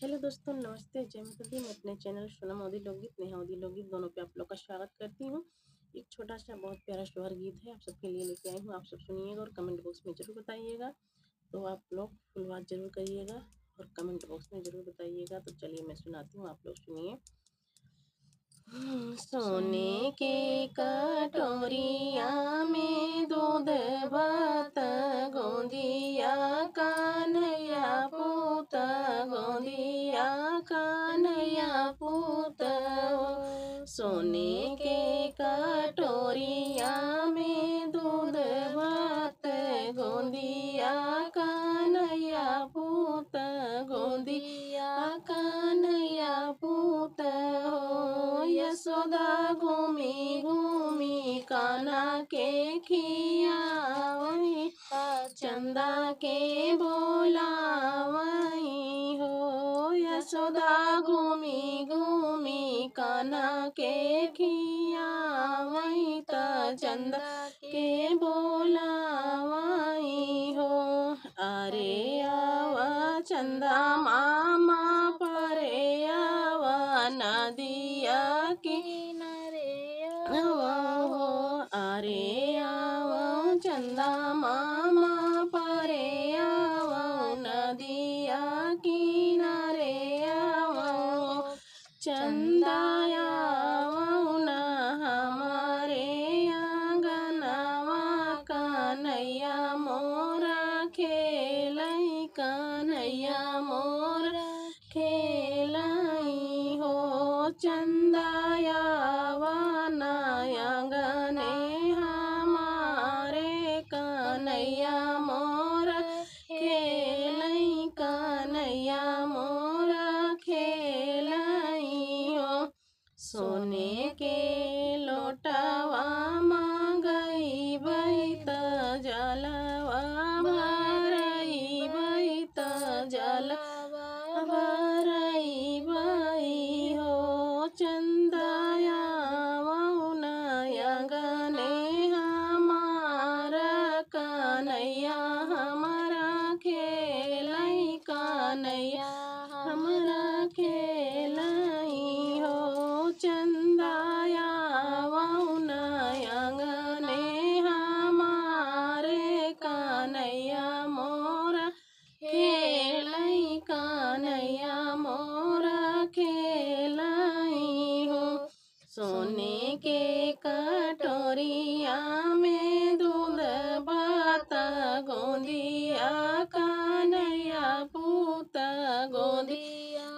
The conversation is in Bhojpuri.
हेलो दोस्तों, नमस्ते, जय माता दी। मैं अपने चैनल सोना मोदी लोकगीत, नेहा मोदी लोकगीत दोनों पे आप लोग का स्वागत करती हूँ। एक छोटा सा बहुत प्यारा सोहर गीत है, आप सबके लिए लेके आई हूँ। आप सब सुनिएगा और कमेंट बॉक्स में ज़रूर बताइएगा। तो आप लोग फुल बात ज़रूर करिएगा और कमेंट बॉक्स में ज़रूर बताइएगा। तो चलिए मैं सुनाती हूँ, आप लोग सुनिए। सोने के कटोरिया में दूध भात गोंदिया कान्हैया पूत गोंदिया कान्हैया पूत। सोने के कटोरिया में दूध भात गोंदिया कान्हैया पूत गोंदिया कान्हैया पूत। यशोदा घूमी घूमी कान्हा के खियावही चंदा के बोलावही हो। यशोदा घूमी घूमी कान्हा के खियावही त चंदा के बोलावही हो। अरे आवा चंदा मामा परे आवा नदिया किनारे आवा हो। अरे आवा चंदा मामा परे आवा नदिया किनारे आवा हो। चंदा आवा न हमारे आंगनवा कन्हैया मोरा खेलई कन्हैया मोरा खेलई हो। चंदा आवा न आंगने हमारे कन्हैया मोरा खेलई कन्हैया मोरा खेलई हो। सोने के लोटवा मांगई बैत जलवा भरई बैत जलवा भरई बई हो। चंदाया वौन आंगने हमारा कन्हैया हमारा खेलई कन्हैया हमारा खेलई हो। चंदाया वौन आंगने हमारे कन्हैया मोरा खेलई कन्हैया मोरा खेलई हो। सोने के कटोरिया में दूध भात गोंदिया कान्हैया पूत गोंदिया